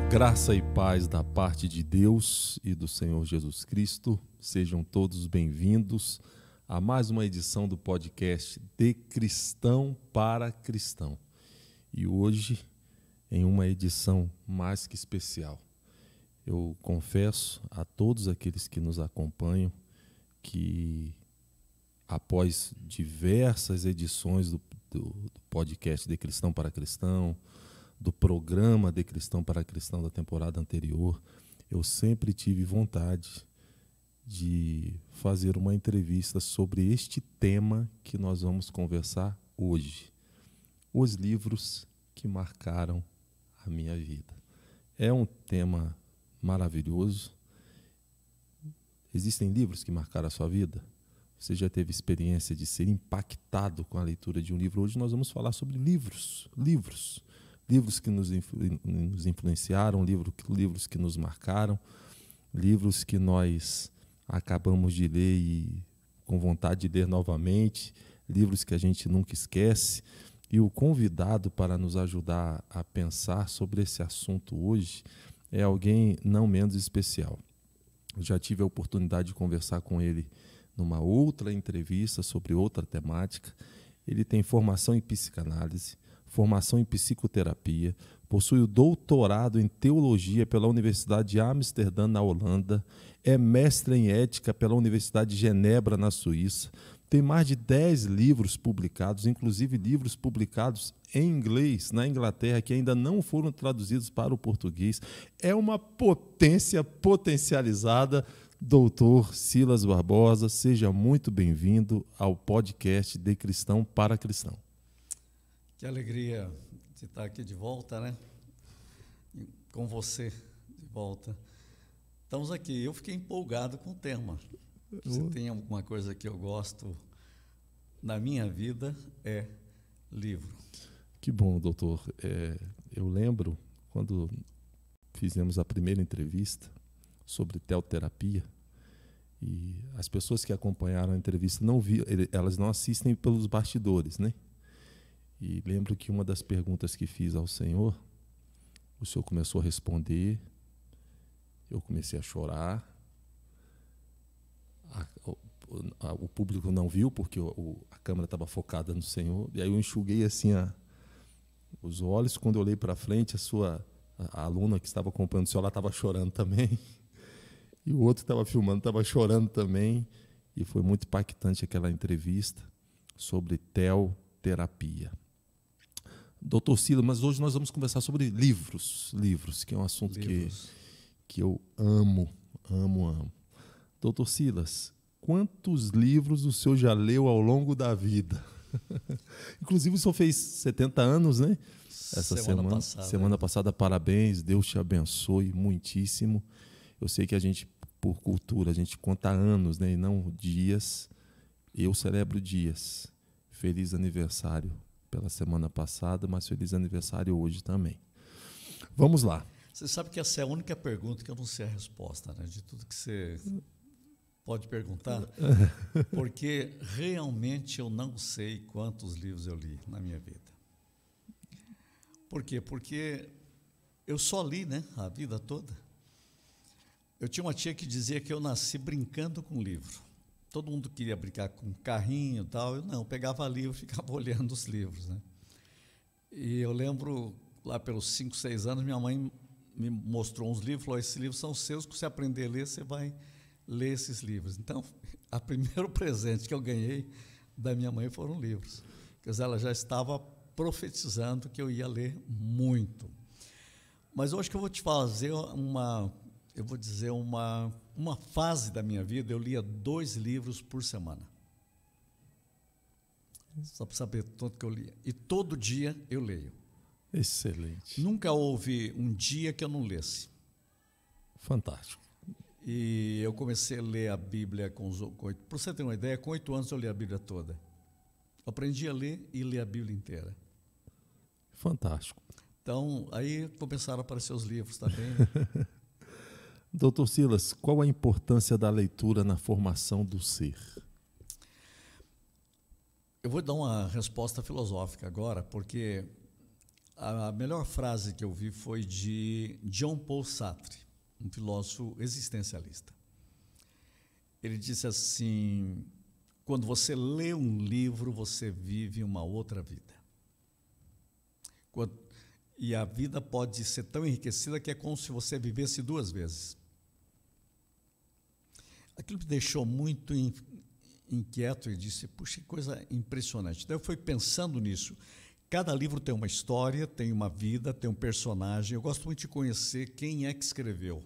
Graça e paz da parte de Deus e do Senhor Jesus Cristo. Sejam todos bem-vindos a mais uma edição do podcast De Cristão para Cristão. E hoje, em uma edição mais que especial, eu confesso a todos aqueles que nos acompanham que, após diversas edições do podcast De Cristão para Cristão, do programa De Cristão para Cristão da temporada anterior, eu sempre tive vontade de fazer uma entrevista sobre este tema que nós vamos conversar hoje. Os livros que marcaram a minha vida. É um tema maravilhoso. Existem livros que marcaram a sua vida? Você já teve experiência de ser impactado com a leitura de um livro? Hoje nós vamos falar sobre livros que nos influenciaram, livros que nos marcaram, livros que nós acabamos de ler e com vontade de ler novamente, livros que a gente nunca esquece. E o convidado para nos ajudar a pensar sobre esse assunto hoje é alguém não menos especial. Eu já tive a oportunidade de conversar com ele numa outra entrevista sobre outra temática. Ele tem formação em psicanálise, formação em psicoterapia, possui o doutorado em teologia pela Universidade de Amsterdã, na Holanda, é mestre em ética pela Universidade de Genebra, na Suíça, tem mais de 10 livros publicados, inclusive livros publicados em inglês na Inglaterra, que ainda não foram traduzidos para o português. É uma potência potencializada. Doutor Silas Barbosa, seja muito bem-vindo ao podcast De Cristão para Cristão. Que alegria de estar aqui de volta, né? Com você de volta. Estamos aqui. Eu fiquei empolgado com o tema. Se tem alguma coisa que eu gosto na minha vida, é livro. Que bom, doutor. Eu lembro quando fizemos a primeira entrevista sobre teoterapia, e as pessoas que acompanharam a entrevista elas não assistem pelos bastidores, né? E lembro que uma das perguntas que fiz ao Senhor, o Senhor começou a responder, eu comecei a chorar, o público não viu porque a câmera estava focada no Senhor, e aí eu enxuguei assim os olhos. Quando eu olhei para frente, a aluna que estava acompanhando o Senhor, ela estava chorando também, e o outro que estava filmando estava chorando também, e foi muito impactante aquela entrevista sobre teoterapia. Doutor Silas, mas hoje nós vamos conversar sobre livros, que é um assunto que eu amo. Doutor Silas, quantos livros o senhor já leu ao longo da vida? Inclusive o senhor fez 70 anos, né? Essa semana passada, parabéns, Deus te abençoe muitíssimo. Eu sei que a gente, por cultura, a gente conta anos, né, e não dias. Eu celebro dias. Feliz aniversário pela semana passada, mas feliz aniversário hoje também. Vamos lá. Você sabe que essa é a única pergunta que eu não sei a resposta, né? De tudo que você pode perguntar, porque realmente eu não sei quantos livros eu li na minha vida. Por quê? Porque eu só li, né, a vida toda. Eu tinha uma tia que dizia que eu nasci brincando com livro. Todo mundo queria brincar com carrinho e tal. Eu não, pegava livro e ficava olhando os livros, né? E eu lembro, lá pelos 5, 6 anos, minha mãe me mostrou uns livros, falou: esses livros são seus, que você aprender a ler, você vai ler esses livros. Então, o primeiro presente que eu ganhei da minha mãe foram livros. Quer dizer, ela já estava profetizando que eu ia ler muito. Mas hoje que eu vou te fazer uma fase da minha vida, eu lia 2 livros por semana. Só para saber tanto que eu lia. E todo dia eu leio. Excelente. Nunca houve um dia que eu não lesse. Fantástico. E eu comecei a ler a Bíblia com 8. Para você ter uma ideia, com 8 anos eu li a Bíblia toda. Eu aprendi a ler e ler a Bíblia inteira. Fantástico. Então, aí começaram a aparecer os livros também. Doutor Silas, qual a importância da leitura na formação do ser? Eu vou dar uma resposta filosófica agora, porque A melhor frase que eu vi foi de John Paul Sartre, um filósofo existencialista. Ele disse assim: quando você lê um livro, você vive uma outra vida. E a vida pode ser tão enriquecida que é como se você vivesse duas vezes. Aquilo me deixou muito inquieto e disse: puxa, que coisa impressionante. Daí eu fui pensando nisso. Cada livro tem uma história, tem uma vida, tem um personagem. Eu gosto muito de conhecer quem é que escreveu.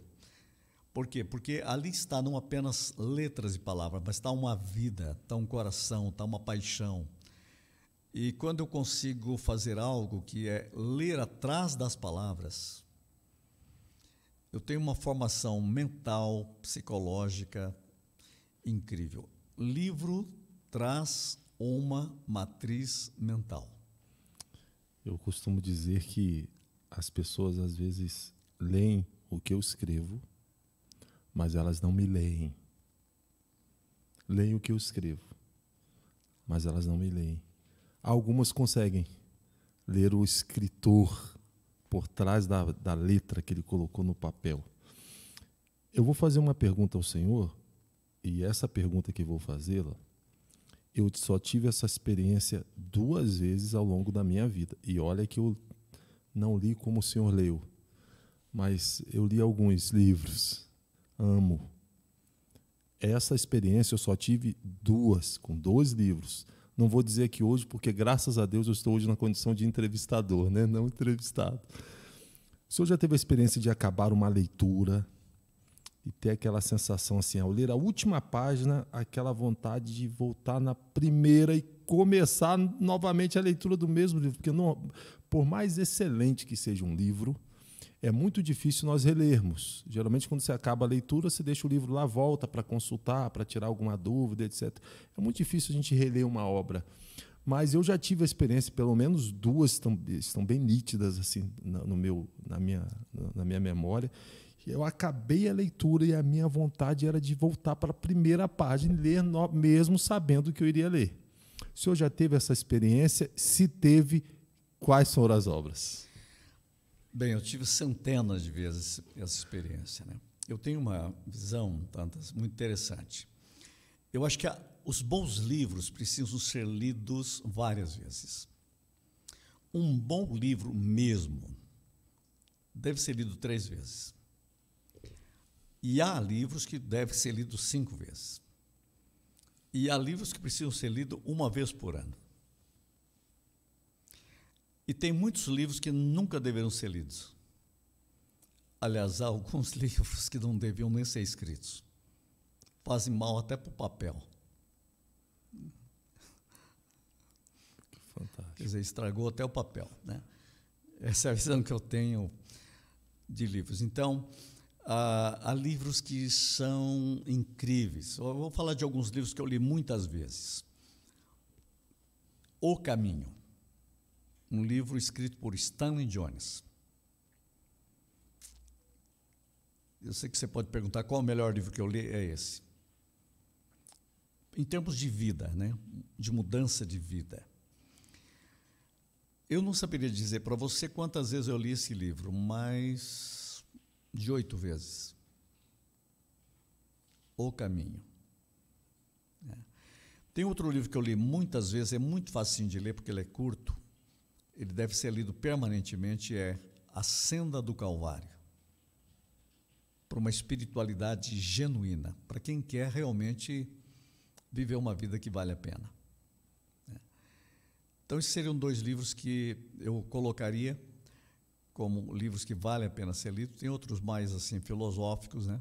Por quê? Porque ali está não apenas letras e palavras, mas está uma vida, está um coração, está uma paixão. E quando eu consigo fazer algo que é ler atrás das palavras, eu tenho uma formação mental, psicológica incrível. Livro traz uma matriz mental. Eu costumo dizer que as pessoas às vezes leem o que eu escrevo, mas elas não me leem. Leem o que eu escrevo, mas elas não me leem. Algumas conseguem ler o escritor por trás da letra que ele colocou no papel. Eu vou fazer uma pergunta ao Senhor, e essa pergunta que vou fazê-la, eu só tive essa experiência 2 vezes ao longo da minha vida. E olha que eu não li como o senhor leu, mas eu li alguns livros. Amo. Essa experiência eu só tive 2, com 2 livros. Não vou dizer aqui hoje, porque graças a Deus eu estou hoje na condição de entrevistador, né? Não entrevistado. O senhor já teve a experiência de acabar uma leitura e ter aquela sensação assim, ao ler a última página, aquela vontade de voltar na primeira e começar novamente a leitura do mesmo livro? Porque não, por mais excelente que seja um livro, é muito difícil nós relermos. Geralmente, quando você acaba a leitura, você deixa o livro lá, volta para consultar, para tirar alguma dúvida, etc. É muito difícil a gente reler uma obra. Mas eu já tive a experiência, pelo menos 2 estão bem nítidas assim, na minha memória. Eu acabei a leitura e a minha vontade era de voltar para a primeira página e ler mesmo sabendo que eu iria ler. O senhor já teve essa experiência? Se teve, quais foram as obras? Bem, eu tive centenas de vezes essa experiência, né? Eu tenho uma visão, Tantas, muito interessante. Eu acho que os bons livros precisam ser lidos várias vezes. Um bom livro mesmo deve ser lido 3 vezes. E há livros que devem ser lidos 5 vezes. E há livros que precisam ser lidos 1 vez por ano. E tem muitos livros que nunca deveriam ser lidos. Aliás, há alguns livros que não deviam nem ser escritos. Fazem mal até para o papel. Fantástico. Quer dizer, estragou até o papel, né? Essa é a visão que eu tenho de livros. Então, há livros que são incríveis. Eu vou falar de alguns livros que eu li muitas vezes. O Caminho, um livro escrito por Stanley Jones. Eu sei que você pode perguntar qual é o melhor livro que eu li, é esse. Em termos de vida, né? De mudança de vida. Eu não saberia dizer para você quantas vezes eu li esse livro, mas de 8 vezes. O Caminho. Tem outro livro que eu li muitas vezes, é muito facinho de ler porque ele é curto, ele deve ser lido permanentemente, é A Senda do Calvário. Para uma espiritualidade genuína, para quem quer realmente viver uma vida que vale a pena. Então, esses seriam 2 livros que eu colocaria como livros que vale a pena ser lidos. Tem outros mais assim filosóficos, né?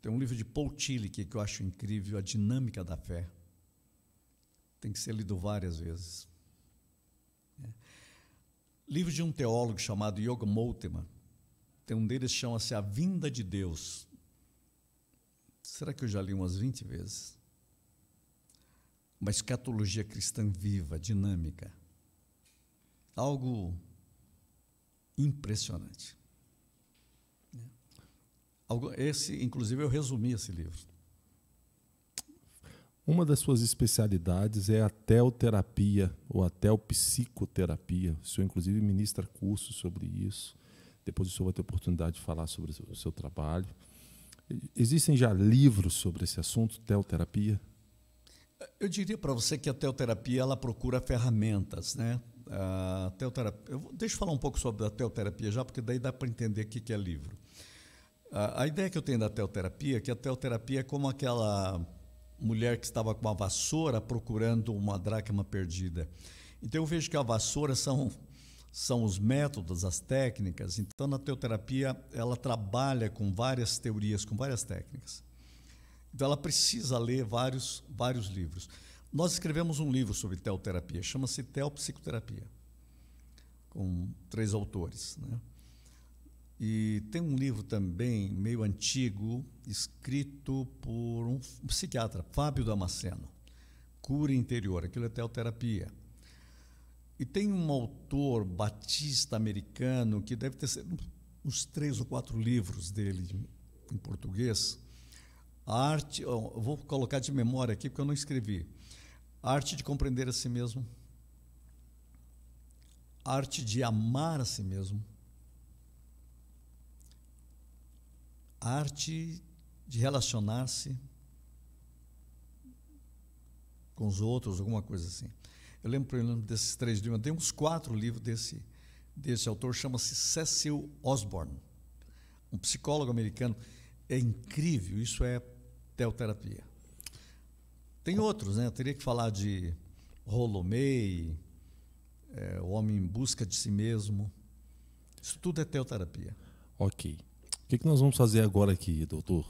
Tem um livro de Paul Tillich que eu acho incrível, A Dinâmica da Fé. Tem que ser lido várias vezes. Livro de um teólogo chamado Yoga Moltmann. Tem um deles que chama-se A Vinda de Deus. Será que eu já li umas 20 vezes? Uma escatologia cristã viva, dinâmica. Algo impressionante. Esse, inclusive, eu resumi esse livro. Uma das suas especialidades é a teoterapia ou a teopsicoterapia. O senhor, inclusive, ministra cursos sobre isso. Depois o senhor vai ter oportunidade de falar sobre o seu trabalho. Existem já livros sobre esse assunto, teoterapia? Eu diria para você que a teoterapia ela procura ferramentas, né? A teoterapia, deixa eu falar um pouco sobre a teoterapia já, porque daí dá para entender o que é livro. A ideia que eu tenho da teoterapia é que a teoterapia é como aquela mulher que estava com uma vassoura procurando uma dracma perdida. Então eu vejo que a vassoura são os métodos, as técnicas. Então na teoterapia ela trabalha com várias teorias, com várias técnicas. Então ela precisa ler vários livros. Nós escrevemos um livro sobre teoterapia, chama-se Teopsicoterapia, com 3 autores, né? E tem um livro também, meio antigo, escrito por um psiquiatra, Fábio Damasceno, Cura Interior, aquilo é teoterapia. E tem um autor batista americano, que deve ter uns 3 ou 4 livros dele em português. A arte, eu vou colocar de memória aqui, porque eu não escrevi. A arte de compreender a si mesmo, a arte de amar a si mesmo, a arte de relacionar-se com os outros, alguma coisa assim. Eu lembro, por exemplo, desses 3 livros, tem uns 4 livros desse autor, chama-se Cecil Osborne, um psicólogo americano. É incrível, isso é teoterapia. Tem outros, né? Eu teria que falar de Rollo May, O Homem em Busca de Si Mesmo. Isso tudo é teoterapia. Ok. O que nós vamos fazer agora aqui, doutor?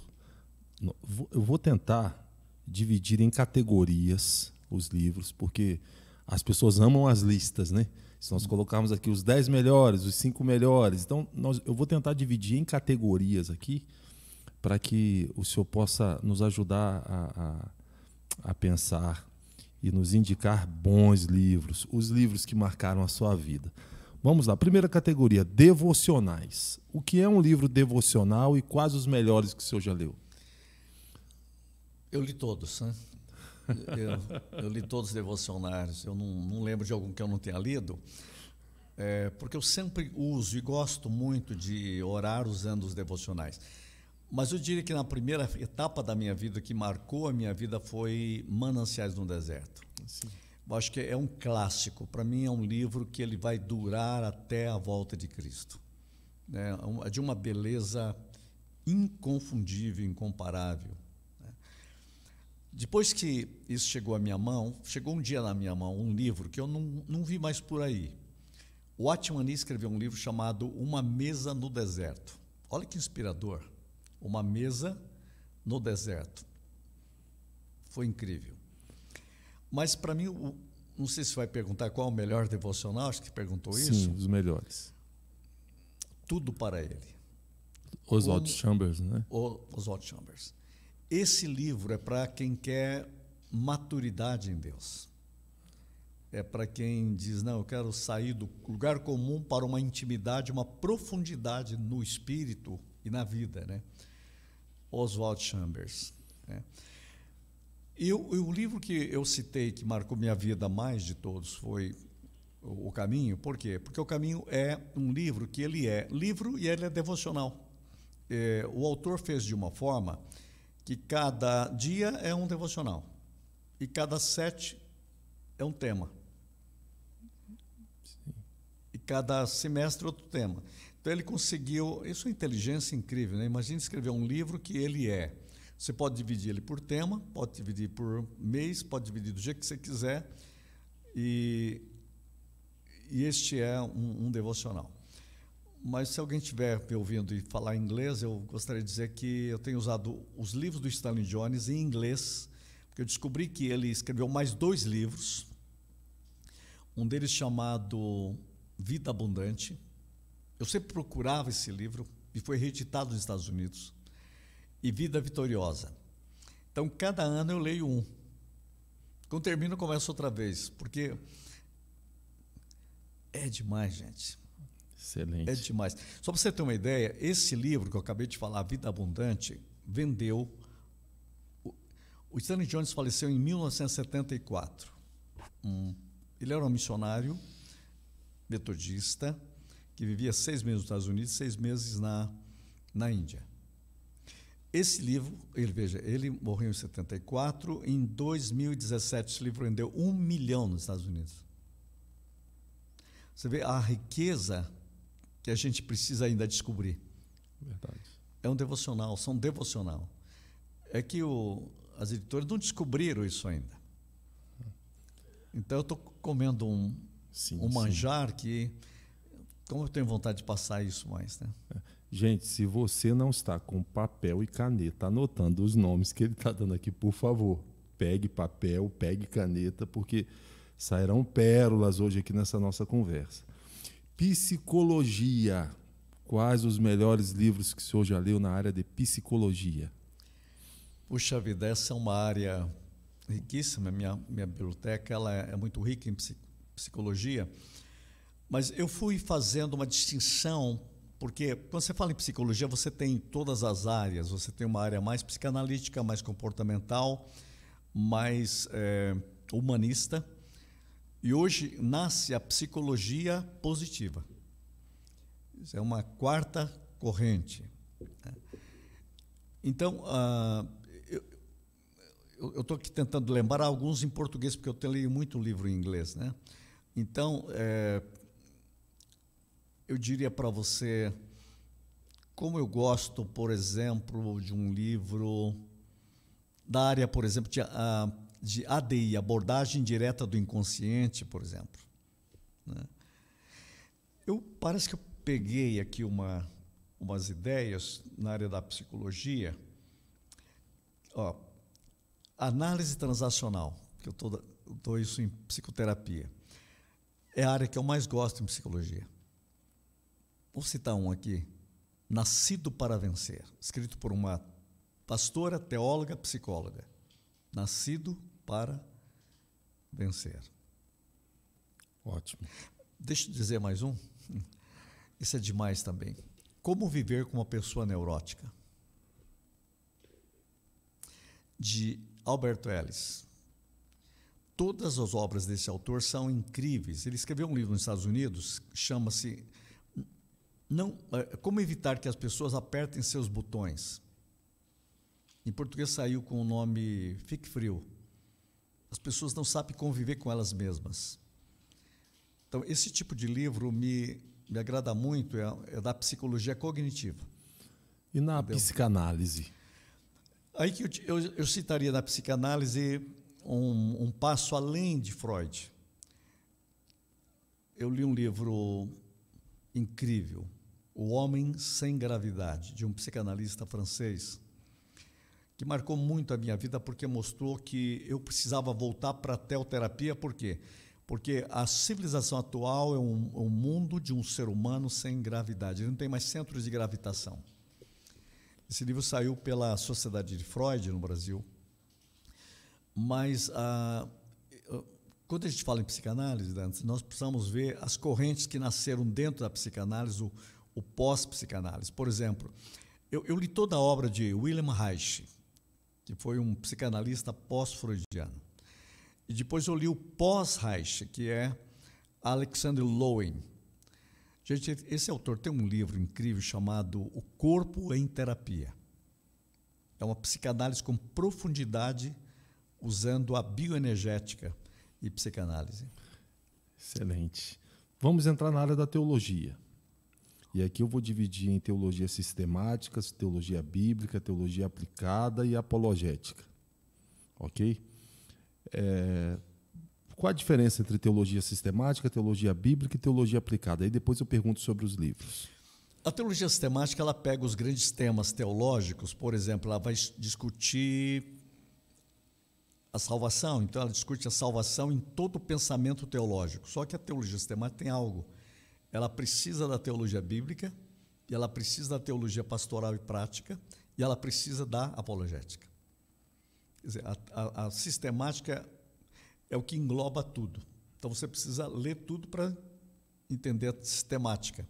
Eu vou tentar dividir em categorias os livros, porque as pessoas amam as listas, né? Se nós colocarmos aqui os 10 melhores, os 5 melhores, então eu vou tentar dividir em categorias aqui, para que o senhor possa nos ajudar a pensar e nos indicar bons livros, os livros que marcaram a sua vida. Vamos lá, primeira categoria, devocionais. O que é um livro devocional e quais os melhores que o senhor já leu? Eu li todos, né? Eu li todos os devocionários. Eu não lembro de algum que eu não tenha lido, porque eu sempre uso e gosto muito de orar usando os devocionais. Mas eu diria que na primeira etapa da minha vida, que marcou a minha vida, foi Mananciais no Deserto. Sim. Eu acho que é um clássico. Para mim é um livro que ele vai durar até a volta de Cristo. É de uma beleza inconfundível, incomparável. Depois que isso chegou à minha mão, chegou um dia na minha mão um livro que eu não vi mais por aí. O Watchman Nee escreveu um livro chamado Uma Mesa no Deserto. Olha que inspirador. Uma Mesa no Deserto. Foi incrível. Mas para mim, não sei se vai perguntar qual é o melhor devocional, acho que perguntou isso. Sim, os melhores. Tudo para Ele. Oswald Chambers, né? Oswald Chambers. Esse livro é para quem quer maturidade em Deus. É para quem diz, não, eu quero sair do lugar comum para uma intimidade, uma profundidade no espírito e na vida, né? Oswald Chambers. Né? E o livro que eu citei, que marcou minha vida mais de todos, foi O Caminho. Por quê? Porque O Caminho é um livro que ele é livro e ele é devocional. O autor fez de uma forma que cada dia é um devocional e cada 7 é um tema. Sim. E cada semestre outro tema. Então ele conseguiu, isso é inteligência incrível, né? Imagina escrever um livro que ele é. Você pode dividir ele por tema, pode dividir por mês, pode dividir do jeito que você quiser. E este é um devocional. Mas se alguém estiver me ouvindo e falar inglês, eu gostaria de dizer que eu tenho usado os livros do Stanley Jones em inglês, porque eu descobri que ele escreveu mais 2 livros, um deles chamado Vida Abundante. Eu sempre procurava esse livro e foi reeditado nos Estados Unidos. E Vida Vitoriosa. Então, cada ano eu leio um. Quando termino, eu começo outra vez, porque é demais, gente. Excelente. É demais. Só para você ter uma ideia, esse livro que eu acabei de falar, Vida Abundante, vendeu. O Stanley Jones faleceu em 1974. Ele era um missionário metodista que vivia 6 meses nos Estados Unidos, 6 meses na Índia. Esse livro, ele morreu em 74, em 2017 esse livro vendeu 1 milhão nos Estados Unidos. Você vê a riqueza que a gente precisa ainda descobrir. Verdade. É um devocional, são devocional. É que as editoras não descobriram isso ainda. Então eu estou comendo um manjar que, como eu tenho vontade de passar isso mais, né? Gente, se você não está com papel e caneta anotando os nomes que ele está dando aqui, por favor, pegue papel, pegue caneta, porque sairão pérolas hoje aqui nessa nossa conversa. Psicologia. Quais os melhores livros que o senhor já leu na área de psicologia? Puxa vida, essa é uma área riquíssima. Minha biblioteca ela é muito rica em psicologia, mas eu fui fazendo uma distinção, porque quando você fala em psicologia, você tem todas as áreas. Você tem uma área mais psicanalítica, mais comportamental, mais humanista. E hoje nasce a psicologia positiva. Isso é uma quarta corrente. Então, eu estou aqui tentando lembrar alguns em português, porque eu leio muito livro em inglês, né? Então, eu diria para você, como eu gosto, por exemplo, de um livro da área, por exemplo, de ADI, abordagem direta do inconsciente, por exemplo, né? Parece que eu peguei aqui umas ideias na área da psicologia. Análise transacional, que eu dou isso em psicoterapia, é a área que eu mais gosto em psicologia. Vou citar um aqui, Nascido para Vencer, escrito por uma pastora, teóloga, psicóloga. Nascido para Vencer. Ótimo. Deixa eu dizer mais um. Isso é demais também. Como viver com uma pessoa neurótica, de Alberto Ellis. Todas as obras desse autor são incríveis. Ele escreveu um livro nos Estados Unidos, chama-se Como Evitar que as Pessoas Apertem Seus Botões. Em português saiu com o nome Fique Frio. As pessoas não sabem conviver com elas mesmas. Então, esse tipo de livro me agrada muito, é da psicologia cognitiva. E na psicanálise? Aí que eu citaria na psicanálise um passo além de Freud. Eu li um livro incrível, O Homem Sem Gravidade, de um psicanalista francês, que marcou muito a minha vida porque mostrou que eu precisava voltar para a teoterapia. Por quê? Porque a civilização atual é um mundo de um ser humano sem gravidade. Ele não tem mais centros de gravitação. Esse livro saiu pela Sociedade de Freud no Brasil. Mas quando a gente fala em psicanálise, nós precisamos ver as correntes que nasceram dentro da psicanálise, o pós-psicanálise. Por exemplo, eu li toda a obra de Wilhelm Reich, que foi um psicanalista pós-freudiano. E depois eu li o pós-Reich, que é Alexander Lowen. Gente, esse autor tem um livro incrível chamado O Corpo em Terapia. É uma psicanálise com profundidade, usando a bioenergética e psicanálise. Excelente. Vamos entrar na área da teologia. E aqui eu vou dividir em teologia sistemática, teologia bíblica, teologia aplicada e apologética. Ok? Qual a diferença entre teologia sistemática, teologia bíblica e teologia aplicada? Aí depois eu pergunto sobre os livros. A teologia sistemática, ela pega os grandes temas teológicos, por exemplo, ela vai discutir a salvação, então ela discute a salvação em todo o pensamento teológico. Só que a teologia sistemática tem algo. Ela precisa da teologia bíblica, e ela precisa da teologia pastoral e prática, e ela precisa da apologética. Quer dizer, a sistemática é o que engloba tudo. Então você precisa ler tudo para entender a sistemática,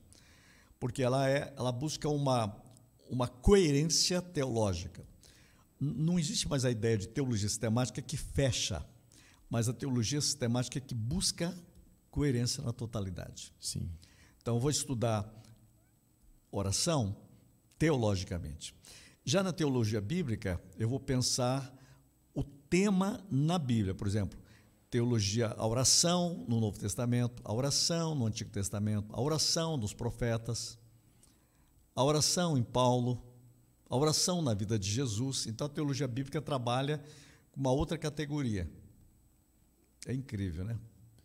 porque ela busca uma coerência teológica. não existe mais a ideia de teologia sistemática que fecha, mas a teologia sistemática que busca coerência na totalidade. Sim. Então, eu vou estudar oração teologicamente. Já na teologia bíblica, eu vou pensar o tema na Bíblia. Por exemplo, teologia, a oração no Novo Testamento, a oração no Antigo Testamento, a oração dos profetas, a oração em Paulo, a oração na vida de Jesus. Então, a teologia bíblica trabalha com uma outra categoria. É incrível, né?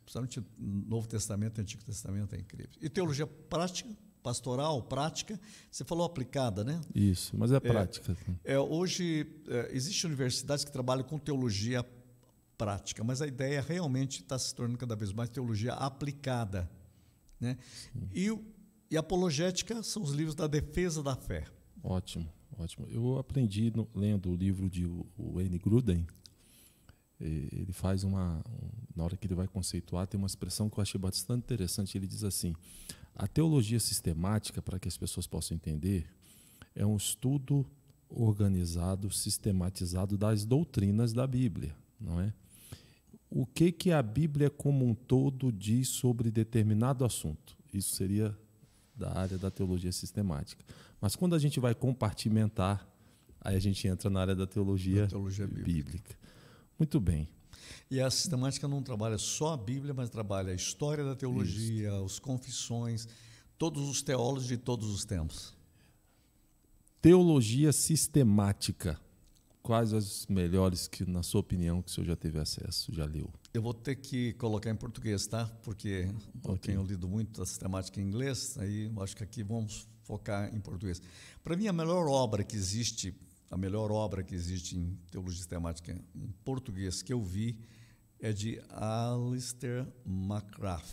Principalmente Novo Testamento e Antigo Testamento é incrível. E teologia prática, pastoral, prática, você falou aplicada, né? Isso, mas é prática. Hoje, existem universidades que trabalham com teologia prática, mas a ideia realmente está se tornando cada vez mais teologia aplicada, né? E apologética são os livros da defesa da fé. Ótimo, ótimo. Eu aprendi lendo o livro de Wayne Grudem. Ele faz na hora que ele vai conceituar, tem uma expressão que eu achei bastante interessante. Ele diz assim: a teologia sistemática, para que as pessoas possam entender, é um estudo organizado, sistematizado das doutrinas da Bíblia, não é? O que a Bíblia como um todo diz sobre determinado assunto? Isso seria da área da teologia sistemática. Mas quando a gente vai compartimentar, aí a gente entra na área da teologia bíblica. Muito bem. E a sistemática não trabalha só a Bíblia, mas trabalha a história da teologia, os confissões, todos os teólogos de todos os tempos. Teologia sistemática. Quais as melhores que, na sua opinião, que o senhor já teve acesso, já leu? Eu vou ter que colocar em português, tá? Porque eu tenho lido muito a sistemática em inglês, aí eu acho que aqui vamos focar em português. Para mim, a melhor obra que existe em teologia sistemática em português que eu vi é de Alistair McGrath,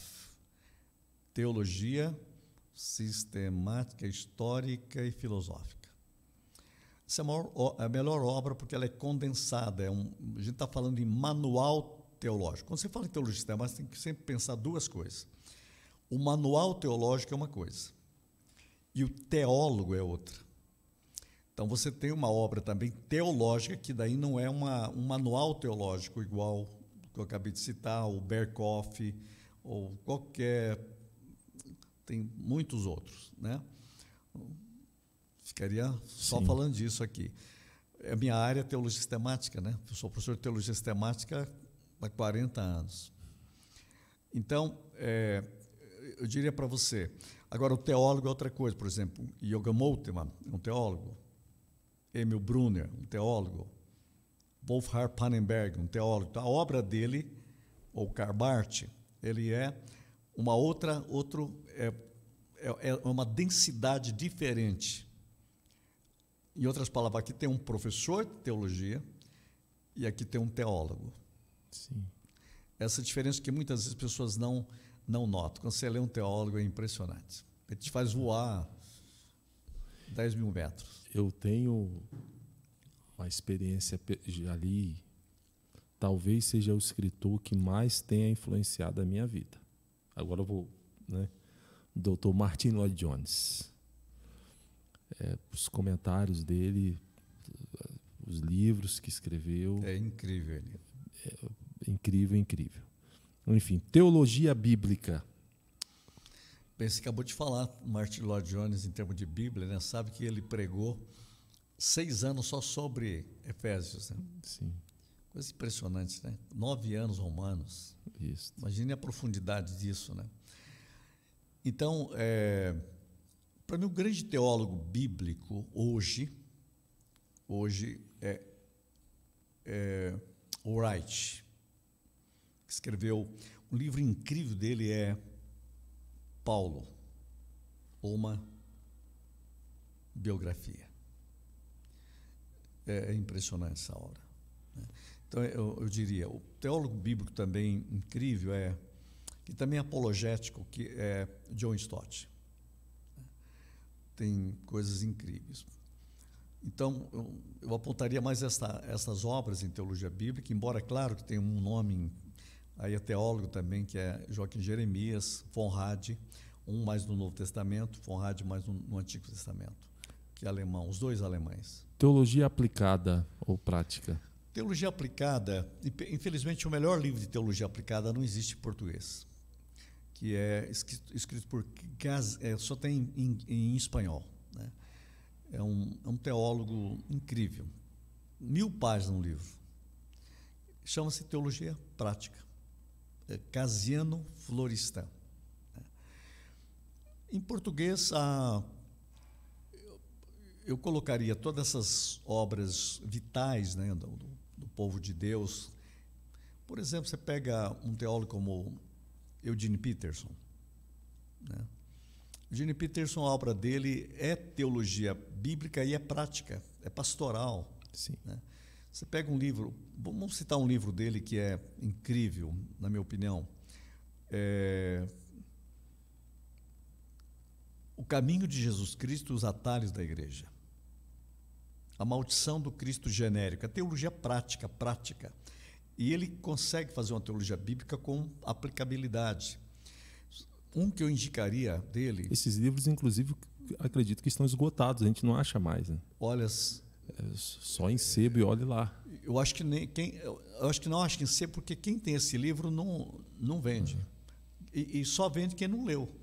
Teologia Sistemática, Histórica e Filosófica. Essa é a melhor obra porque ela é condensada. A gente está falando em manual teológico. Quando você fala em teologia sistemática, você tem que sempre pensar duas coisas. O manual teológico é uma coisa e o teólogo é outra. Então, você tem uma obra também teológica, que daí não é um manual teológico igual que eu acabei de citar, o Berkhoff, ou qualquer... Tem muitos outros, né? Ficaria só falando disso aqui. É minha área teologia sistemática, né? Eu sou professor de teologia sistemática há 40 anos. Então, eu diria para você... Agora, o teólogo é outra coisa. Por exemplo, Jürgen Moltmann é um teólogo. Emil Brunner, um teólogo, Wolfhard Pannenberg, um teólogo. Então, a obra dele, ou Karl Barth, ele é uma densidade diferente. Em outras palavras, aqui tem um professor de teologia e aqui tem um teólogo. Sim. Essa diferença que muitas vezes as pessoas não notam. Quando você lê um teólogo, é impressionante. Ele te faz voar 10 mil metros. Eu tenho uma experiência, já li, talvez seja o escritor que mais tenha influenciado a minha vida. Agora eu vou, né? Dr. Martyn Lloyd-Jones. Os comentários dele, os livros que escreveu. É incrível ele. Incrível, incrível. Enfim, teologia bíblica. Bem, você acabou de falar, Martyn Lloyd-Jones, em termos de Bíblia, né? Sabe que ele pregou 6 anos só sobre Efésios, né? Sim. Coisa impressionante, né? 9 anos Romanos. Isso. Imagine a profundidade disso, né? Então, para mim, o grande teólogo bíblico hoje é Wright, que escreveu um livro incrível dele, Paulo, uma biografia. É impressionante essa obra, né? Então, eu diria, o teólogo bíblico também incrível que também é apologético, que é John Stott. Tem coisas incríveis. Então, eu apontaria mais essas obras em teologia bíblica, embora, claro, que tem um nome, aí é teólogo também, que é Joaquim Jeremias, von Rad, um mais no Novo Testamento, von Rad mais no Antigo Testamento, que é alemão, os dois alemães. Teologia aplicada ou prática? Teologia aplicada, infelizmente o melhor livro de teologia aplicada não existe em português, que é escrito por só tem em espanhol, né? É um teólogo incrível, 1000 páginas no livro, chama-se Teologia Prática, Casiano Florestan. Em português, eu colocaria todas essas obras vitais, né, do povo de Deus. Por exemplo, você pega um teólogo como Eugene Peterson, né? Eugene Peterson, a obra dele é teologia bíblica e é prática, é pastoral. Sim. Né? Você pega um livro, vamos citar um livro dele que é incrível, na minha opinião, O Caminho de Jesus Cristo e os Atalhos da Igreja. A Maldição do Cristo Genérico, a teologia prática. E ele consegue fazer uma teologia bíblica com aplicabilidade. Um que eu indicaria dele... Esses livros, inclusive, acredito que estão esgotados, a gente não acha mais, né? Olha... só em sebo e olhe lá. Eu acho que não acho que em sebo, porque quem tem esse livro não vende. E só vende quem não leu.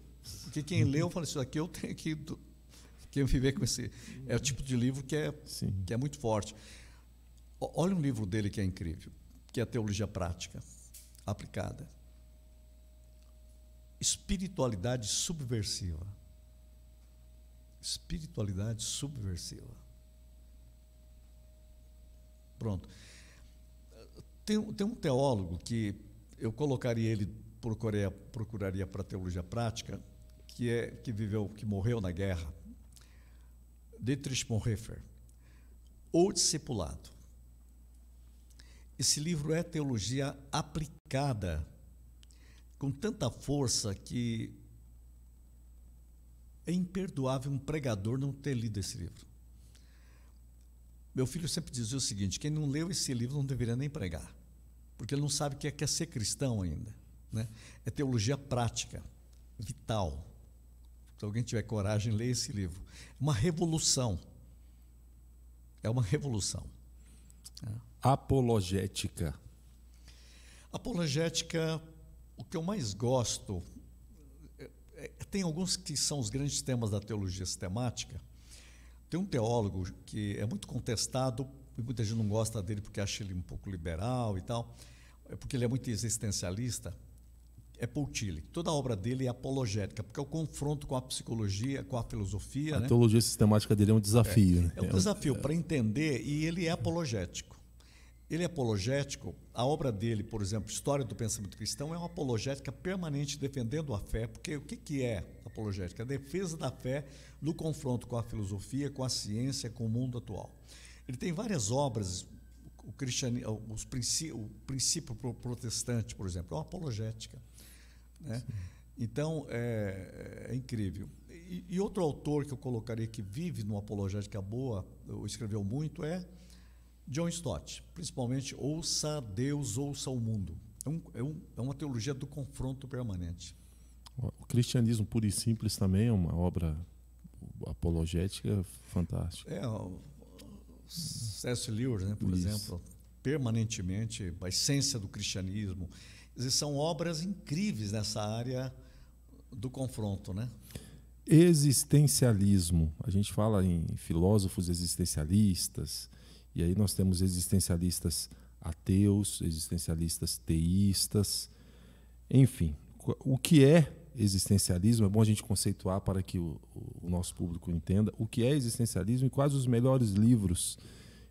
Porque quem leu, fala, isso aqui eu tenho que viver com esse... É o tipo de livro que é muito forte. Olha um livro dele que é incrível, que é a Teologia Prática, aplicada. Espiritualidade subversiva. Espiritualidade subversiva. Pronto. Tem um teólogo que eu colocaria ele, procuraria para a teologia prática, que morreu na guerra, Dietrich Bonhoeffer, O Discipulado. Esse livro é teologia aplicada com tanta força que é imperdoável um pregador não ter lido esse livro. Meu filho sempre dizia o seguinte: quem não leu esse livro não deveria nem pregar, porque ele não sabe o que é ser cristão ainda, né? É teologia prática, vital. Se alguém tiver coragem, leia esse livro. É uma revolução. É uma revolução. Apologética. Apologética, o que eu mais gosto, tem alguns que são os grandes temas da teologia sistemática. Tem um teólogo que é muito contestado, e muita gente não gosta dele porque acha ele um pouco liberal e tal, porque ele é muito existencialista, é Paul Tillich. Toda a obra dele é apologética, porque é o confronto com a psicologia, com a filosofia. A teologia sistemática dele é um desafio. É um desafio para entender, e ele é apologético. Ele é apologético, a obra dele, por exemplo, História do Pensamento Cristão, é uma apologética permanente defendendo a fé, porque o que é apologética? A defesa da fé no confronto com a filosofia, com a ciência, com o mundo atual. Ele tem várias obras, o princípio protestante, por exemplo, é uma apologética, né? Então, é incrível. E outro autor que eu colocaria que vive numa apologética boa, escreveu muito, é John Stott, principalmente Ouça Deus, Ouça o Mundo. É uma teologia do confronto permanente. O Cristianismo Puro e Simples também é uma obra apologética fantástica. C.S. Lewis, né, por exemplo, permanentemente, a essência do cristianismo. São obras incríveis nessa área do confronto, né? Existencialismo. A gente fala em filósofos existencialistas, e aí nós temos existencialistas ateus, existencialistas teístas, enfim. O que é existencialismo? É bom a gente conceituar para que o nosso público entenda o que é existencialismo e quais os melhores livros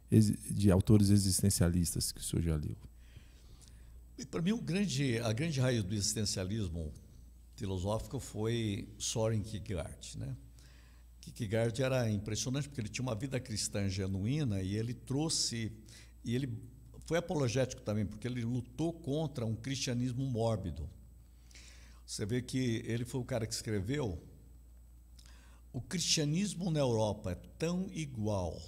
de autores existencialistas que o senhor já leu. Para mim, a grande raiz do existencialismo filosófico foi Søren Kierkegaard, né? Kierkegaard era impressionante porque ele tinha uma vida cristã genuína e ele foi apologético também, porque ele lutou contra um cristianismo mórbido. Você vê que ele foi o cara que escreveu: o cristianismo na Europa é tão igual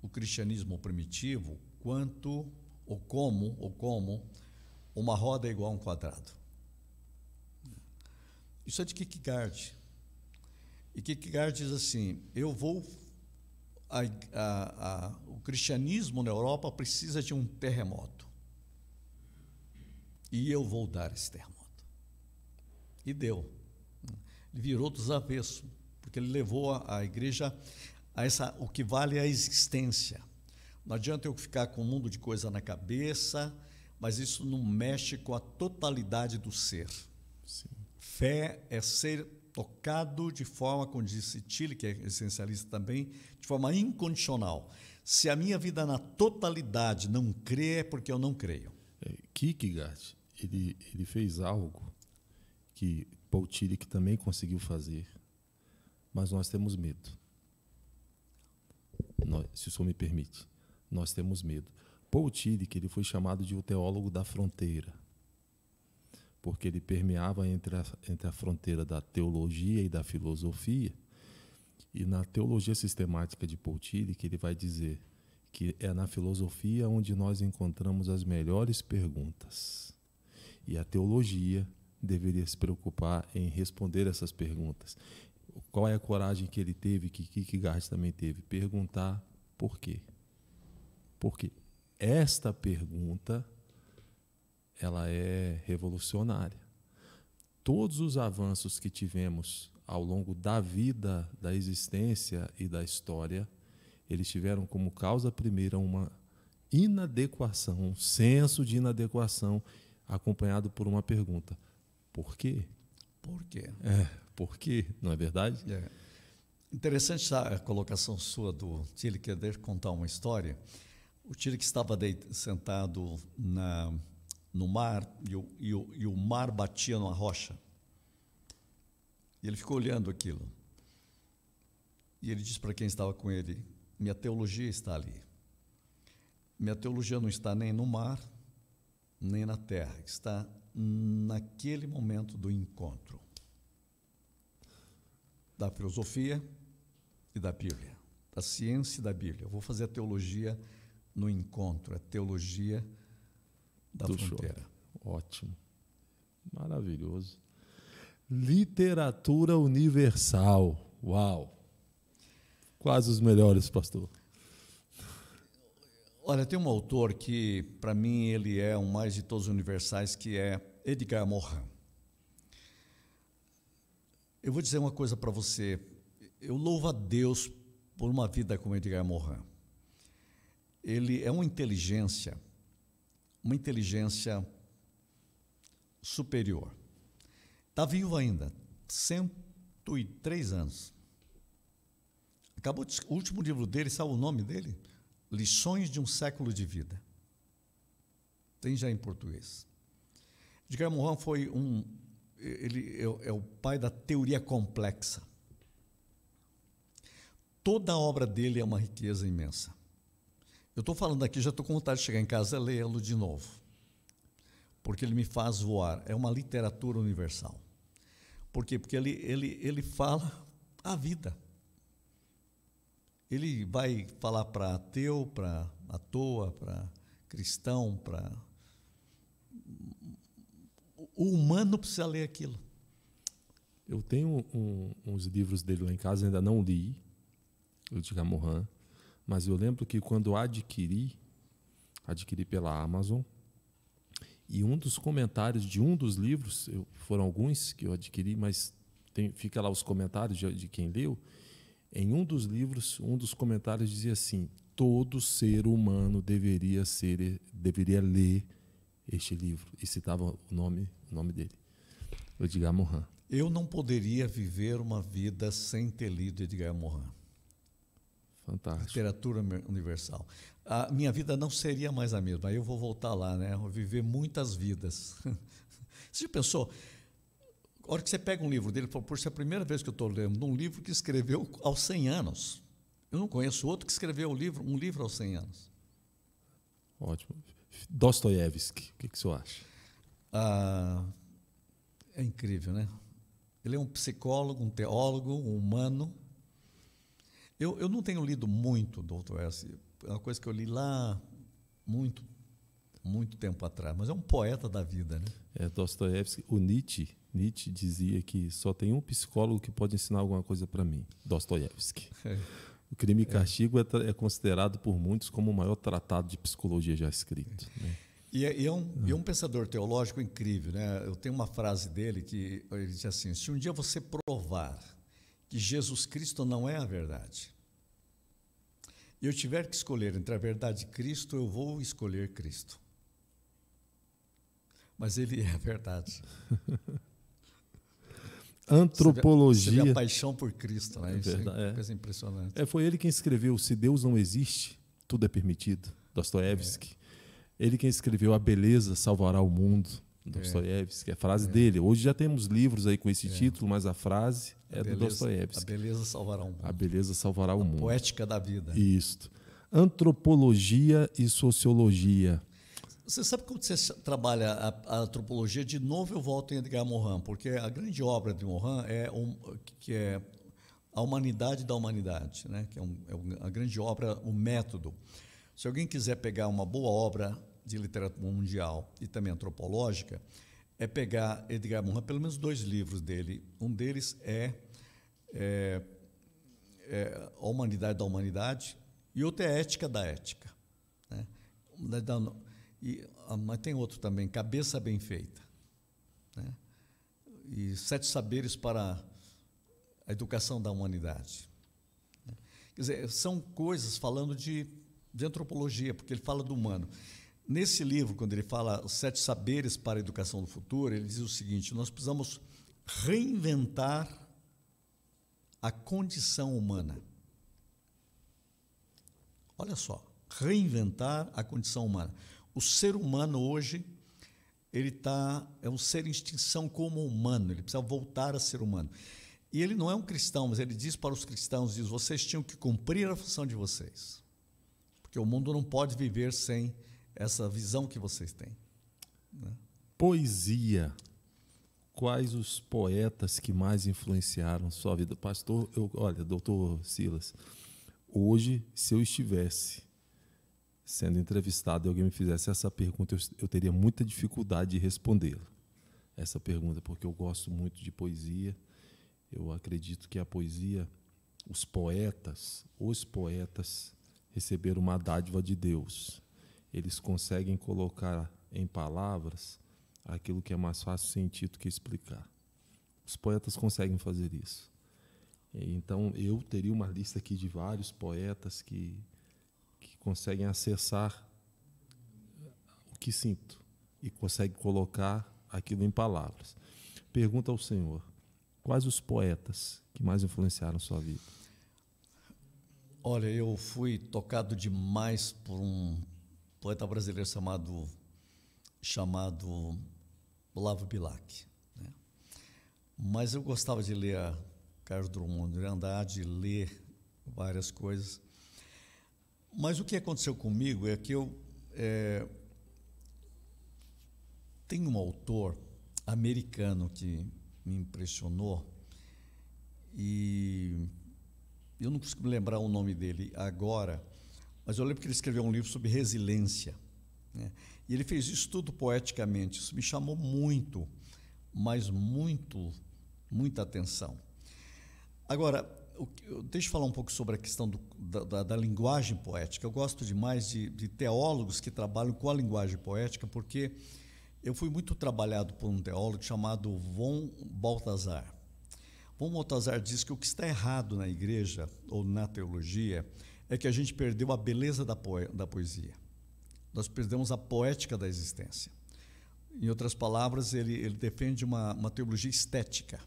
o cristianismo primitivo quanto ou como uma roda é igual a um quadrado. Isso é de Kierkegaard. E Kierkegaard diz assim: eu vou o cristianismo na Europa precisa de um terremoto. E eu vou dar esse terremoto. E deu. Ele virou dos avessos, porque ele levou a igreja a o que vale é a existência. Não adianta eu ficar com um mundo de coisa na cabeça, mas isso não mexe com a totalidade do ser. Sim. Fé é ser tocado de forma, como disse Tilly, que é essencialista também, de forma incondicional. Se a minha vida na totalidade não crê, é porque eu não creio. Kierkegaard, ele fez algo que Paul Tillich também conseguiu fazer, mas nós temos medo. Se o senhor me permite, nós temos medo. Paul Tillich, ele foi chamado de o teólogo da fronteira, porque ele permeava entre a fronteira da teologia e da filosofia. E na teologia sistemática de Paul Tillich, ele vai dizer que é na filosofia onde nós encontramos as melhores perguntas. E a teologia deveria se preocupar em responder essas perguntas. Qual é a coragem que ele teve, que Kierkegaard também teve? Perguntar por quê. Porque esta pergunta, ela é revolucionária. Todos os avanços que tivemos ao longo da vida, da existência e da história, eles tiveram como causa primeira uma inadequação, um senso de inadequação, acompanhado por uma pergunta: por quê? Por quê? Por quê? Não é verdade? Interessante a colocação sua do Tillich, querer contar uma história. O Tillich estava sentado no mar e o mar batia numa rocha. E ele ficou olhando aquilo. E ele disse para quem estava com ele: minha teologia está ali. Minha teologia não está nem no mar, nem na terra. Está naquele momento do encontro da filosofia e da Bíblia, da ciência e da Bíblia. Eu vou fazer a teologia no encontro, a teologia da fronteira. Show. Ótimo. Maravilhoso. Literatura universal. Uau! Quais os melhores, pastor? Olha, tem um autor que, para mim, ele é o mais de todos os universais, que é Edgar Morin. Eu vou dizer uma coisa para você. Eu louvo a Deus por uma vida como Edgar Morin. Ele é uma inteligência superior. Está vivo ainda, 103 anos. Acabou o último livro dele, sabe o nome dele? Lições de um Século de Vida. Tem já em português. Edgar Morin foi ele é o pai da teoria complexa. Toda a obra dele é uma riqueza imensa. Eu estou falando aqui, já estou com vontade de chegar em casa e lê-lo de novo, porque ele me faz voar. É uma literatura universal. Por quê? Porque ele fala a vida. Ele vai falar para ateu, para à toa, para cristão, para... O humano precisa ler aquilo. Eu tenho uns livros dele lá em casa, ainda não li, o Edgar Morin, mas eu lembro que quando adquiri pela Amazon, e um dos comentários de um dos livros, foram alguns que eu adquiri, mas fica lá os comentários de quem leu. Em um dos livros, um dos comentários dizia assim: todo ser humano deveria ler este livro. E citava o nome dele, Edgar Morin. Eu não poderia viver uma vida sem ter lido Edgar Morin. Fantástico. Literatura universal. A minha vida não seria mais a mesma. Aí eu vou voltar lá, né? Eu vou viver muitas vidas. Você já pensou? A hora que você pega um livro dele, por ser a primeira vez que eu estou lendo um livro que escreveu aos 100 anos. Eu não conheço outro que escreveu um livro aos 100 anos. Ótimo. Dostoiévski, o que o senhor acha? É incrível, né? Ele é um psicólogo, um teólogo, um humano. Eu não tenho lido muito Dostoiévski. É uma coisa que eu li lá muito tempo atrás. Mas é um poeta da vida, né? Dostoiévski. O Nietzsche dizia que só tem um psicólogo que pode ensinar alguma coisa para mim. Dostoiévski. O Crime e Castigo é considerado por muitos como o maior tratado de psicologia já escrito. Né? E é um pensador teológico incrível, né? Eu tenho uma frase dele que ele diz assim: se um dia você provar que Jesus Cristo não é a verdade, e eu tiver que escolher entre a verdade e Cristo, eu vou escolher Cristo. Mas ele é a verdade. Antropologia. Você vê a paixão por Cristo, né? Isso verdade, é uma coisa impressionante. Foi ele quem escreveu Se Deus Não Existe, Tudo é Permitido, Dostoiévski. Ele quem escreveu A Beleza Salvará o Mundo, Dostoiévski, é a frase dele. Hoje já temos livros aí com esse título, mas a frase do Dostoiévski. A beleza salvará o mundo. A beleza salvará o mundo. Poética da vida. Isto. Antropologia e sociologia. Você sabe quando você trabalha a antropologia, de novo eu volto em Edgar Morin, porque a grande obra de Morin que é A Humanidade da Humanidade, né? Que é a grande obra, o método. Se alguém quiser pegar uma boa obra de literatura mundial e também antropológica, é pegar Edgar Morin, pelo menos 2 livros dele. Um deles é A Humanidade da Humanidade e outro é Ética da Ética, né? Mas tem outro também, Cabeça Bem Feita, né? E 7 Saberes para a Educação da Humanidade, né? Quer dizer, são coisas falando de antropologia, porque ele fala do humano. Nesse livro, quando ele fala os 7 Saberes para a Educação do Futuro, ele diz o seguinte: nós precisamos reinventar a condição humana. Olha só, reinventar a condição humana. O ser humano hoje, é um ser em extinção como humano, ele precisa voltar a ser humano. E ele não é um cristão, mas ele diz para os cristãos, vocês tinham que cumprir a função de vocês, porque o mundo não pode viver sem essa visão que vocês têm, né? Poesia. Quais os poetas que mais influenciaram sua vida? Pastor, olha, doutor Silas, hoje, se eu estivesse sendo entrevistado e alguém me fizesse essa pergunta, eu teria muita dificuldade de respondê-la. Essa pergunta, porque eu gosto muito de poesia. Eu acredito que a poesia, os poetas receberam uma dádiva de Deus. Eles conseguem colocar em palavras aquilo que é mais fácil sentir do que explicar. Os poetas conseguem fazer isso. Então, eu teria uma lista aqui de vários poetas que conseguem acessar o que sinto e conseguem colocar aquilo em palavras. Pergunta ao Senhor: quais os poetas que mais influenciaram sua vida? Olha, eu fui tocado demais por um poeta brasileiro chamado Olavo Bilac, né? Mas eu gostava de ler a Carlos Drummond de Andrade, ler várias coisas. Mas o que aconteceu comigo é que eu tenho um autor americano que me impressionou, e eu não consigo me lembrar o nome dele agora, mas eu lembro que ele escreveu um livro sobre resiliência, né? E ele fez isso tudo poeticamente. Isso me chamou muito, mas muita atenção. Agora, deixa eu falar um pouco sobre a questão da linguagem poética. Eu gosto demais de teólogos que trabalham com a linguagem poética, porque eu fui muito trabalhado por um teólogo chamado von Balthasar. Von Balthasar diz que o que está errado na igreja ou na teologia é que a gente perdeu a beleza da poesia. Nós perdemos a poética da existência. Em outras palavras, ele defende uma teologia estética.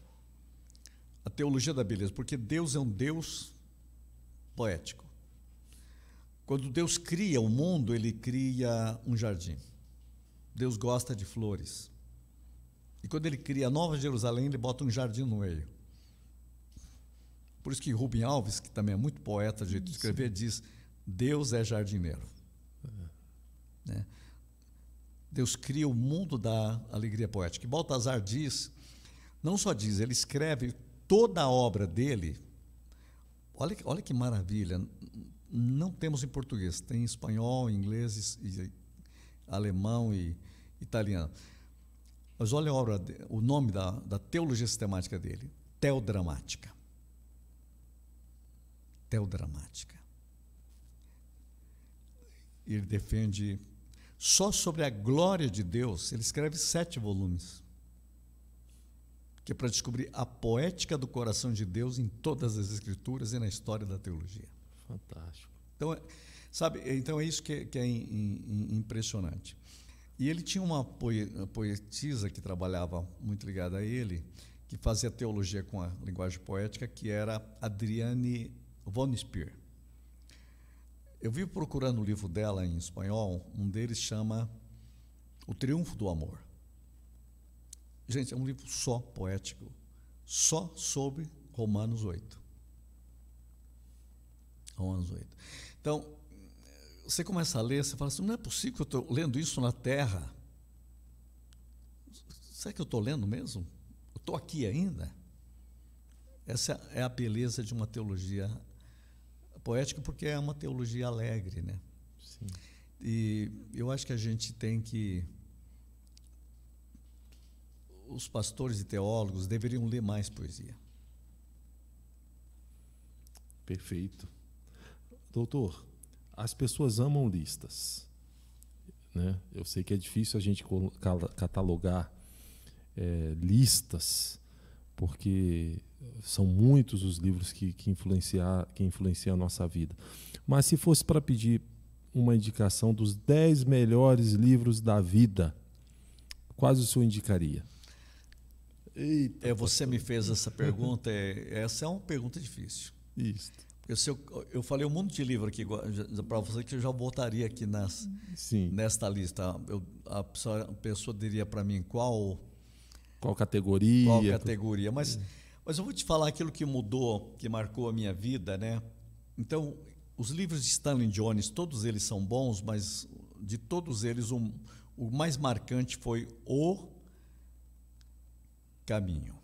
A teologia da beleza, porque Deus é um Deus poético. Quando Deus cria o mundo, ele cria um jardim. Deus gosta de flores. E quando ele cria a Nova Jerusalém, ele bota um jardim no meio. Por isso que Rubem Alves, que também é muito poeta de jeito de escrever, diz: Deus é jardineiro. Né? Deus cria o mundo da alegria poética. E Balthasar diz, não só diz, ele escreve toda a obra dele. Olha que maravilha. Não temos em português, tem em espanhol, inglês, alemão e italiano. Mas olha o nome da teologia sistemática dele: teodramática. teodramática. Ele defende só sobre a glória de Deus. Ele escreve 7 volumes, que é para descobrir a poética do coração de Deus em todas as Escrituras e na história da teologia. Fantástico. Então, sabe, então é isso que é impressionante. E ele tinha uma poetisa que trabalhava muito ligada a ele, que fazia teologia com a linguagem poética, que era Adriane von Speer. Eu vivo procurando o livro dela em espanhol, um deles chama O Triunfo do Amor. Gente, é um livro só poético, só sobre Romanos 8. Romanos 8. Então, você começa a ler, você fala assim, não é possível que eu estou lendo isso na Terra. Será que eu estou lendo mesmo? Eu estou aqui ainda? Essa é a beleza de uma teologia poética, porque é uma teologia alegre, né? Sim. E eu acho que a gente tem que... Os pastores e teólogos deveriam ler mais poesia. Perfeito. Doutor, as pessoas amam listas, né? Eu sei que é difícil a gente catalogar listas, porque são muitos os livros que influenciam a nossa vida. Mas se fosse para pedir uma indicação dos 10 melhores livros da vida, quais o senhor indicaria? Eita, você me fez essa pergunta, essa é uma pergunta difícil. Isso. Porque se eu falei um monte de livro aqui para você que eu já botaria aqui nesta lista. A pessoa diria para mim qual categoria. Qual categoria. Mas eu vou te falar aquilo que mudou, que marcou a minha vida, né? Então, os livros de Stanley Jones, todos eles são bons, mas de todos eles o mais marcante foi O Caminho.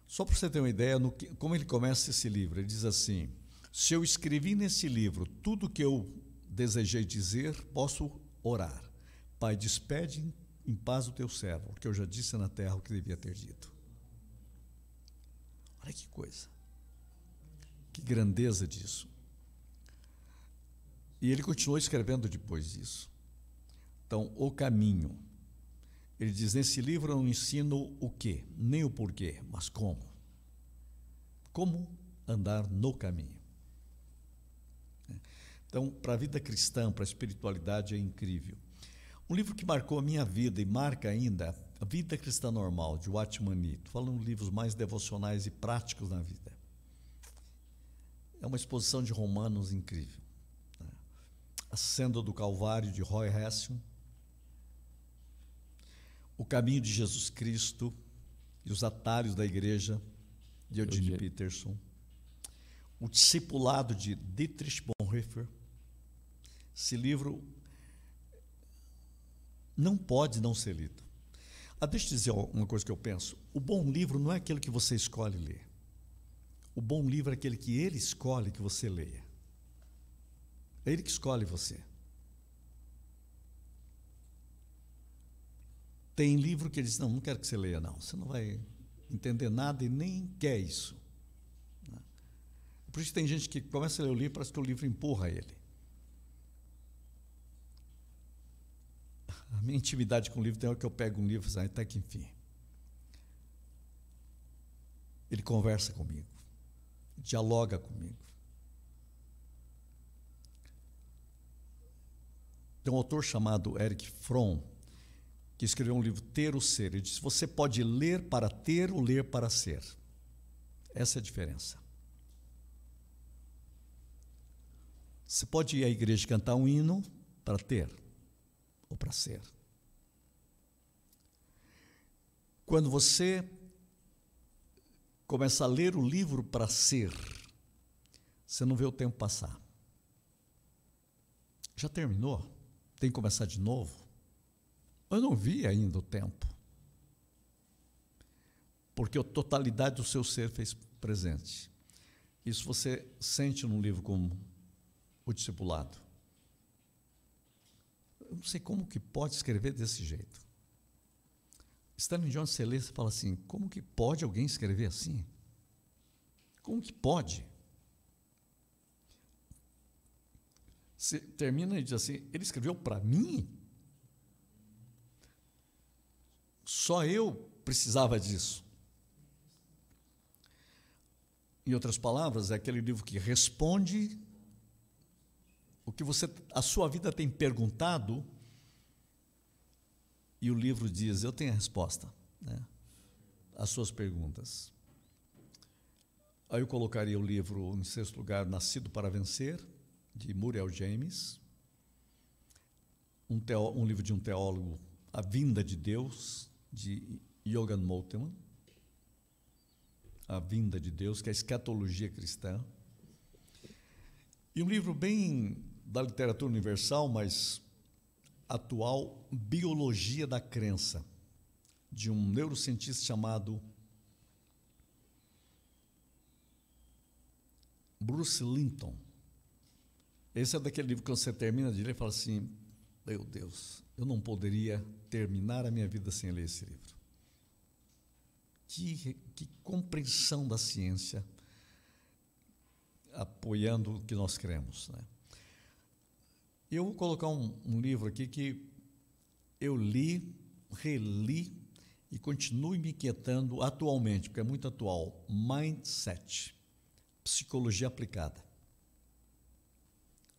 Só para você ter uma ideia, como ele começa esse livro, ele diz assim: se eu escrevi nesse livro tudo o que eu desejei dizer, posso orar. Pai, despede em paz o teu servo, porque eu já disse na terra o que devia ter dito. Olha que coisa, que grandeza disso. E ele continuou escrevendo depois disso. Então, O Caminho. Ele diz, nesse livro eu não ensino o quê, nem o porquê, mas como. Como andar no caminho. Então, para a vida cristã, para a espiritualidade é incrível. Um livro que marcou a minha vida e marca ainda, A Vida Cristã Normal, de Watchman Nee. Estou falando de livros mais devocionais e práticos na vida. É uma exposição de Romanos incrível. A Senda do Calvário, de Roy Hession. O Caminho de Jesus Cristo e os Atalhos da Igreja, de Eugene Peterson. O Discipulado, de Dietrich Bonhoeffer. Esse livro não pode não ser lido. Deixa eu dizer uma coisa que eu penso. O bom livro não é aquele que você escolhe ler. O bom livro é aquele que ele escolhe que você leia. É ele que escolhe você. Tem livro que ele diz, não quero que você leia, não. Você não vai entender nada e nem quer isso. Por isso tem gente que começa a ler o livro, parece que o livro empurra ele. A minha intimidade com o livro tem hora que eu pego um livro e falo, até que enfim. Ele conversa comigo, dialoga comigo. Tem um autor chamado Erich Fromm, que escreveu um livro, Ter o Ser. Ele disse, você pode ler para ter ou ler para ser. Essa é a diferença. Você pode ir à igreja cantar um hino para ter ou para ser. Quando você começa a ler o livro para ser, você não vê o tempo passar. Já terminou? Tem que começar de novo? Eu não vi ainda o tempo. Porque a totalidade do seu ser fez presente. Isso você sente num livro como O Discipulado. Eu não sei como que pode escrever desse jeito. Stanley Jones, você lê e fala assim, como que pode alguém escrever assim? Como que pode? Você termina e diz assim, ele escreveu para mim? Só eu precisava disso. Em outras palavras, é aquele livro que responde o que a sua vida tem perguntado, e o livro diz, eu tenho a resposta, né, às suas perguntas. Aí eu colocaria o livro, em sexto lugar, Nascido para Vencer, de Muriel James, um livro de um teólogo, A Vinda de Deus, de Jürgen Moltmann, A Vinda de Deus, que é a escatologia cristã. E um livro bem da literatura universal, mas atual, Biologia da Crença, de um neurocientista chamado Bruce Linton. Esse é daquele livro que você termina de ler e fala assim, meu Deus, eu não poderia terminar a minha vida sem ler esse livro. Que compreensão da ciência apoiando o que nós cremos, né? Eu vou colocar um livro aqui que eu li, reli e continuo me inquietando atualmente, porque é muito atual, Mindset, Psicologia Aplicada.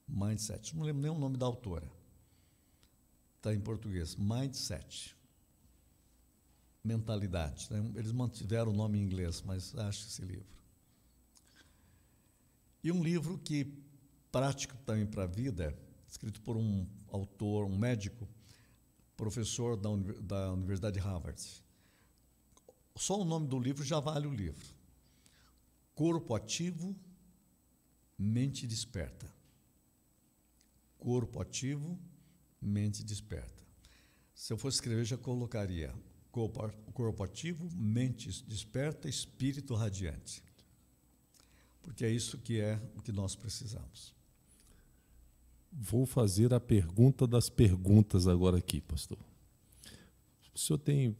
Mindset, não lembro nem o nome da autora, está em português, Mindset, mentalidade, né? Eles mantiveram o nome em inglês, mas acho esse livro. E um livro que, prático também para a vida, escrito por um autor, um médico, professor da Universidade de Harvard. Só o nome do livro já vale o livro. Corpo Ativo, Mente Desperta. Corpo Ativo, Mente Desperta. Se eu fosse escrever, já colocaria corpo ativo, mente desperta, espírito radiante. Porque é isso que é o que nós precisamos. Vou fazer a pergunta das perguntas agora aqui, pastor. O senhor tem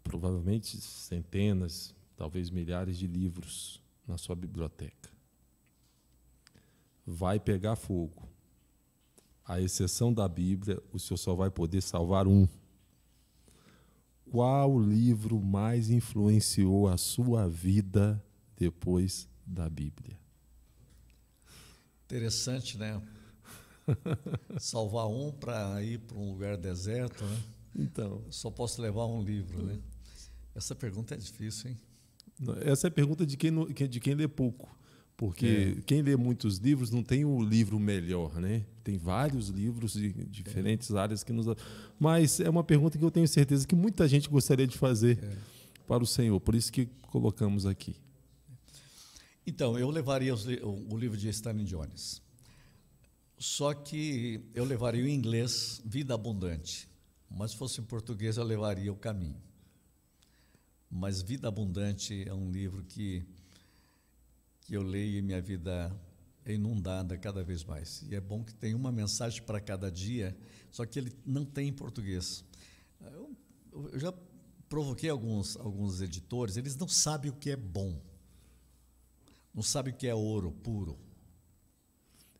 provavelmente centenas, talvez milhares de livros na sua biblioteca. Vai pegar fogo. À exceção da Bíblia, o senhor só vai poder salvar um. Qual livro mais influenciou a sua vida depois da Bíblia? Interessante, né? Salvar um para ir para um lugar deserto, né? Então, só posso levar um livro, né? Essa pergunta é difícil, hein? Essa é a pergunta de quem lê pouco. Porque quem lê muitos livros não tem o livro melhor, né? Tem vários livros de diferentes áreas que nos... Mas é uma pergunta que eu tenho certeza que muita gente gostaria de fazer para o Senhor. Por isso que colocamos aqui. Então, eu levaria o livro de Stanley Jones. Só que eu levaria o inglês, Vida Abundante. Mas se fosse em português, eu levaria O Caminho. Mas Vida Abundante é um livro que eu leio e minha vida é inundada cada vez mais. E é bom que tem uma mensagem para cada dia, só que ele não tem em português. Eu já provoquei alguns editores, eles não sabem o que é bom. Não sabem o que é ouro puro.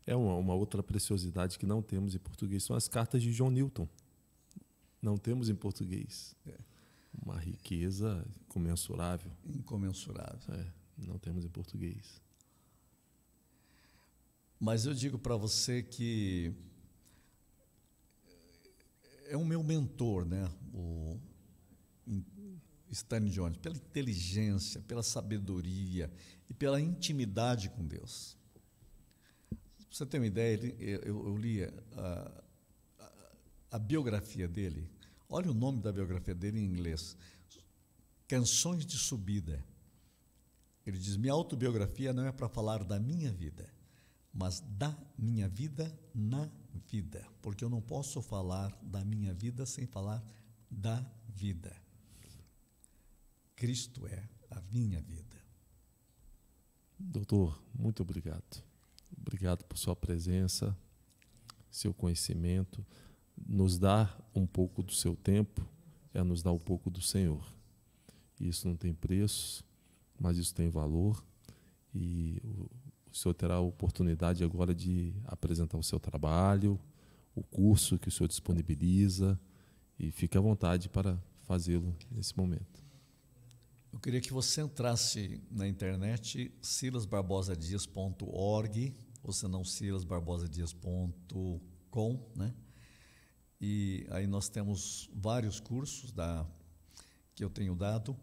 É uma outra preciosidade que não temos em português, são as cartas de John Newton. Não temos em português. Uma riqueza comensurável. Incomensurável. Não temos em português. Mas eu digo para você que é o meu mentor, né? O Stanley Jones, pela inteligência, pela sabedoria e pela intimidade com Deus. Pra você ter uma ideia, eu li a biografia dele. Olha o nome da biografia dele em inglês. Canções de Subida. Ele diz, minha autobiografia não é para falar da minha vida, mas da minha vida na vida. Porque eu não posso falar da minha vida sem falar da vida. Cristo é a minha vida. Doutor, muito obrigado. Obrigado por sua presença, seu conhecimento. Nos dar um pouco do seu tempo é nos dar um pouco do Senhor. Isso não tem preço, mas isso tem valor E o senhor terá a oportunidade agora de apresentar o seu trabalho, o curso que o senhor disponibiliza, e fique à vontade para fazê-lo nesse momento. Eu queria que você entrasse na internet, silasbarbosadias.org, ou se não, silasbarbosadias.com, né? E aí nós temos vários cursos que eu tenho dado,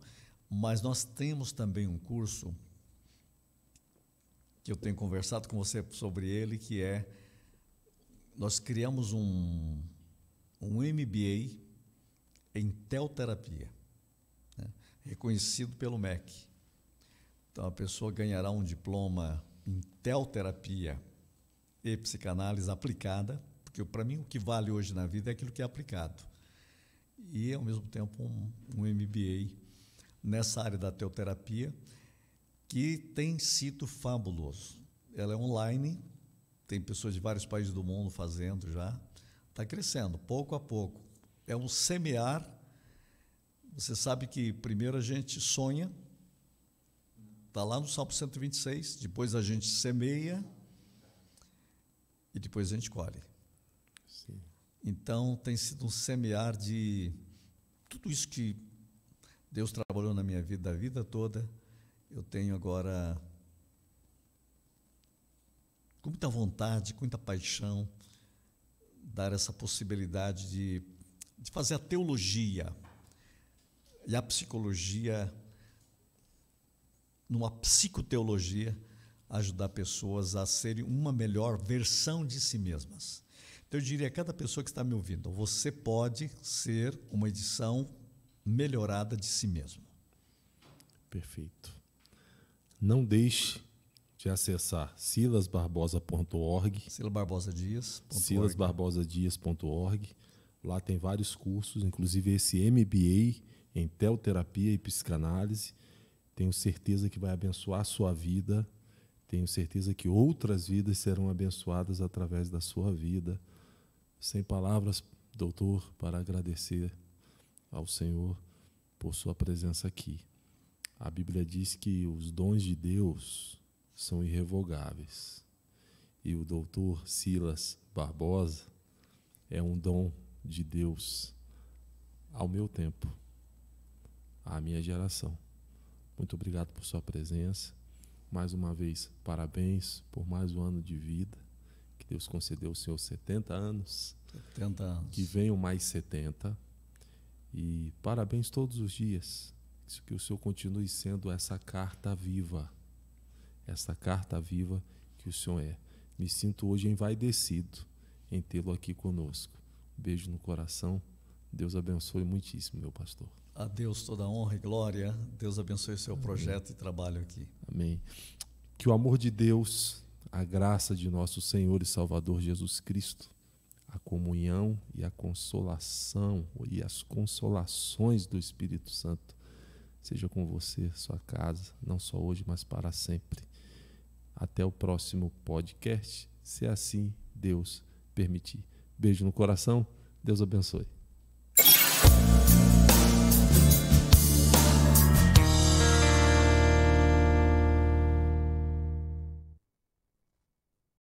mas nós temos também um curso que eu tenho conversado com você sobre ele, que nós criamos um MBA em teoterapia, né, reconhecido pelo MEC. Então, a pessoa ganhará um diploma em teoterapia e psicanálise aplicada, porque para mim o que vale hoje na vida é aquilo que é aplicado. E, ao mesmo tempo, um MBA nessa área da teoterapia, que tem sido fabuloso. Ela é online, tem pessoas de vários países do mundo fazendo já, está crescendo, pouco a pouco. É um semear. Você sabe que primeiro a gente sonha, está lá no Salmo 126, depois a gente semeia e depois a gente colhe. Sim. Então, tem sido um semear de tudo isso que Deus trabalhou na minha vida, a vida toda. Eu tenho agora, com muita vontade, com muita paixão, dar essa possibilidade de fazer a teologia e a psicologia, numa psicoteologia, ajudar pessoas a serem uma melhor versão de si mesmas. Então, eu diria a cada pessoa que está me ouvindo, você pode ser uma edição melhorada de si mesmo. Perfeito. Não deixe de acessar silasbarbosa.org, silasbarbosadias.org. Lá tem vários cursos, inclusive esse MBA em teoterapia e psicanálise. Tenho certeza que vai abençoar a sua vida. Tenho certeza que outras vidas serão abençoadas através da sua vida. Sem palavras, doutor, para agradecer ao Senhor por sua presença aqui. A Bíblia diz que os dons de Deus são irrevogáveis. E o doutor Silas Barbosa é um dom de Deus ao meu tempo, à minha geração. Muito obrigado por sua presença. Mais uma vez, parabéns por mais um ano de vida. Que Deus concedeu ao senhor 70 anos. 70 anos. Que venham mais 70. E parabéns todos os dias. Que o senhor continue sendo essa carta viva. Essa carta viva que o senhor é. Me sinto hoje envaidecido em tê-lo aqui conosco. Beijo no coração. Deus abençoe muitíssimo, meu pastor. A Deus toda a honra e glória. Deus abençoe o seu projeto e trabalho aqui. Amém. Que o amor de Deus, a graça de nosso Senhor e Salvador Jesus Cristo, a comunhão e a consolação e as consolações do Espírito Santo seja com você, sua casa, não só hoje, mas para sempre. Até o próximo podcast, se assim Deus permitir. Beijo no coração. Deus abençoe.